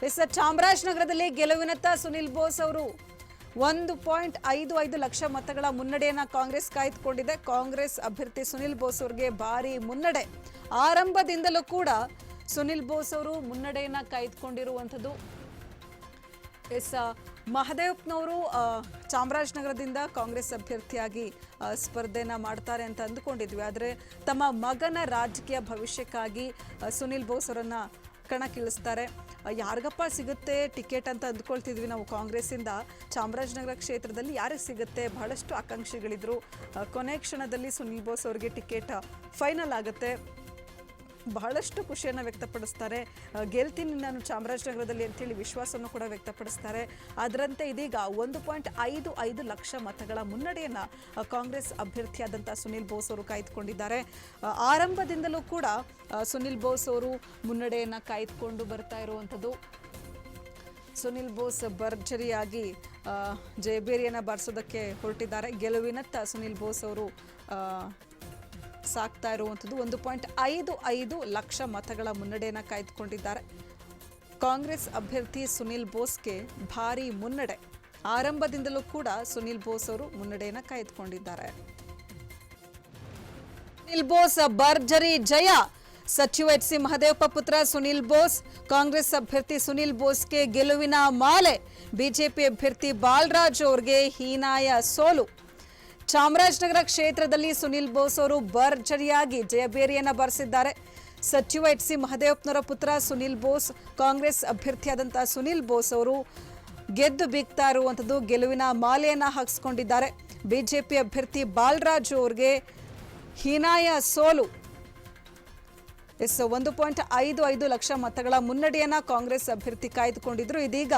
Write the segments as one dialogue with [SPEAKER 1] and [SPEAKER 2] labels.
[SPEAKER 1] S ಚಾಮರಾಜನಗರದಲ್ಲಿ ಗೆಲುವಿನತ್ತ ಸುನಿಲ್ ಬೋಸ್ ಅವರು 1.55 ಲಕ್ಷ ಮತಗಳ ಮುನ್ನಡೆಯನ್ನ ಕಾಂಗ್ರೆಸ್ ಕಾಯ್ದುಕೊಂಡಿದೆ. ಕಾಂಗ್ರೆಸ್ ಅಭ್ಯರ್ಥಿ ಸುನಿಲ್ ಬೋಸ್ ಅವರಿಗೆ ಭಾರಿ ಮುನ್ನಡೆ. ಆರಂಭದಿಂದಲೂ ಕೂಡ ಸುನಿಲ್ ಬೋಸ್ ಅವರು ಮುನ್ನಡೆಯನ್ನ ಕಾಯ್ದುಕೊಂಡಿರುವಂಥದ್ದು. ಎಸ್ ಮಹದೇವಪ್ಪನವರು ಚಾಮರಾಜನಗರದಿಂದ ಕಾಂಗ್ರೆಸ್ ಅಭ್ಯರ್ಥಿಯಾಗಿ ಸ್ಪರ್ಧೆನ ಮಾಡ್ತಾರೆ ಅಂತ ಅಂದುಕೊಂಡಿದ್ವಿ. ಆದರೆ ತಮ್ಮ ಮಗನ ರಾಜಕೀಯ ಭವಿಷ್ಯಕ್ಕಾಗಿ ಸುನಿಲ್ ಬೋಸ್ ಅವರನ್ನ ಕಣಕ್ಕಿಳಿಸ್ತಾರೆ. ಯಾರಿಗಪ್ಪ ಸಿಗುತ್ತೆ ಟಿಕೆಟ್ ಅಂತ ಅಂದ್ಕೊಳ್ತಿದ್ವಿ ನಾವು ಕಾಂಗ್ರೆಸ್ಸಿಂದ. ಚಾಮರಾಜನಗರ ಕ್ಷೇತ್ರದಲ್ಲಿ ಯಾರಿಗೆ ಸಿಗುತ್ತೆ ಬಹಳಷ್ಟು ಆಕಾಂಕ್ಷಿಗಳಿದ್ರು. ಕೊನೆ ಕ್ಷಣದಲ್ಲಿ ಸುನಿಲ್ ಬೋಸ್ ಅವರಿಗೆ ಟಿಕೆಟ್ ಫೈನಲ್ ಆಗುತ್ತೆ. ಬಹಳಷ್ಟು ಖುಷಿಯನ್ನು ವ್ಯಕ್ತಪಡಿಸ್ತಾರೆ. ಗೆಲ್ತೀನಿ ನಾನು ಚಾಮರಾಜನಗರದಲ್ಲಿ ಅಂತೇಳಿ ವಿಶ್ವಾಸವನ್ನು ಕೂಡ ವ್ಯಕ್ತಪಡಿಸ್ತಾರೆ. ಅದರಂತೆ ಇದೀಗ 1.55 ಲಕ್ಷ ಮತಗಳ ಮುನ್ನಡೆಯನ್ನು ಕಾಂಗ್ರೆಸ್ ಅಭ್ಯರ್ಥಿಯಾದಂಥ ಸುನಿಲ್ ಬೋಸ್ ಅವರು ಕಾಯ್ದುಕೊಂಡಿದ್ದಾರೆ. ಆರಂಭದಿಂದಲೂ ಕೂಡ ಸುನಿಲ್ ಬೋಸ್ ಅವರು ಮುನ್ನಡೆಯನ್ನು ಕಾಯ್ದುಕೊಂಡು ಬರ್ತಾ ಇರುವಂಥದ್ದು. ಸುನಿಲ್ ಬೋಸ್ ಭರ್ಜರಿಯಾಗಿ ಜಯಬೇರಿಯನ್ನು ಬಾರಿಸೋದಕ್ಕೆ ಹೊರಟಿದ್ದಾರೆ. ಗೆಲುವಿನತ್ತ ಸುನಿಲ್ ಬೋಸ್ ಅವರು ಸಾಕ್ತಾ ಇರುವಂಥದ್ದು. 1.55 ಲಕ್ಷ ಮತಗಳ ಮುನ್ನಡೆಯನ್ನು ಕಾಯ್ದುಕೊಂಡಿದ್ದಾರೆ. ಕಾಂಗ್ರೆಸ್ ಅಭ್ಯರ್ಥಿ ಸುನಿಲ್ ಬೋಸ್ಗೆ ಭಾರಿ ಮುನ್ನಡೆ. ಆರಂಭದಿಂದಲೂ ಕೂಡ ಸುನಿಲ್ ಬೋಸ್ ಅವರು ಮುನ್ನಡೆಯನ್ನು ಕಾಯ್ದುಕೊಂಡಿದ್ದಾರೆ. ಸುನಿಲ್ ಬೋಸ್ ಭರ್ಜರಿ ಜಯ. ಸಚಿವ ಎಚ್ ಸಿ ಮಹದೇವಪ್ಪ ಪುತ್ರ ಸುನಿಲ್ ಬೋಸ್. ಕಾಂಗ್ರೆಸ್ ಅಭ್ಯರ್ಥಿ ಸುನಿಲ್ ಬೋಸ್ಗೆ ಗೆಲುವಿನ ಮಾಲೆ. ಬಿಜೆಪಿ ಅಭ್ಯರ್ಥಿ ಬಾಲರಾಜ್ ಅವರಿಗೆ ಹೀನಾಯ ಸೋಲು. ಚಾಮರಾಜನಗರ ಕ್ಷೇತ್ರದಲ್ಲಿ ಸುನಿಲ್ ಬೋಸ್ ಅವರು ಭರ್ಜರಿಯಾಗಿ ಜಯಬೇರಿಯನ್ನು ಬಾರಿಸಿದ್ದಾರೆ. ಸಚಿವ ಎಚ್ ಸಿ ಮಹದೇವಪ್ಪನವರ ಪುತ್ರ ಸುನಿಲ್ ಬೋಸ್, ಕಾಂಗ್ರೆಸ್ ಅಭ್ಯರ್ಥಿಯಾದಂಥ ಸುನಿಲ್ ಬೋಸ್ ಅವರು ಗೆದ್ದು ಬೀಗ್ತಾ ಇರುವಂಥದ್ದು. ಗೆಲುವಿನ ಮಾಲೆಯನ್ನು ಹಾಕಿಸ್ಕೊಂಡಿದ್ದಾರೆ. ಬಿಜೆಪಿ ಅಭ್ಯರ್ಥಿ ಬಾಲರಾಜು ಅವರಿಗೆ ಹೀನಾಯ ಸೋಲು. 1.55 ಲಕ್ಷ ಮತಗಳ ಮುನ್ನಡೆಯನ್ನ ಕಾಂಗ್ರೆಸ್ ಅಭ್ಯರ್ಥಿ ಕಾಯ್ದುಕೊಂಡಿದ್ರು. ಇದೀಗ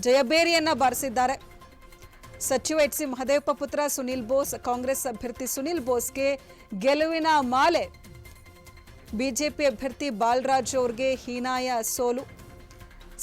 [SPEAKER 1] ಜಯಬೇರಿಯನ್ನ ಬಾರಿಸಿದ್ದಾರೆ. ಸಚಿವ ಎಚ್ ಸಿ ಮಹದೇವಪ್ಪ ಪುತ್ರ ಸುನಿಲ್ ಬೋಸ್, ಕಾಂಗ್ರೆಸ್ ಅಭ್ಯರ್ಥಿ ಸುನಿಲ್ ಬೋಸ್ಗೆ ಗೆಲುವಿನ ಮಾಲೆ. ಬಿಜೆಪಿ ಅಭ್ಯರ್ಥಿ ಬಾಲರಾಜ್ ಅವರಿಗೆ ಹೀನಾಯ ಸೋಲು.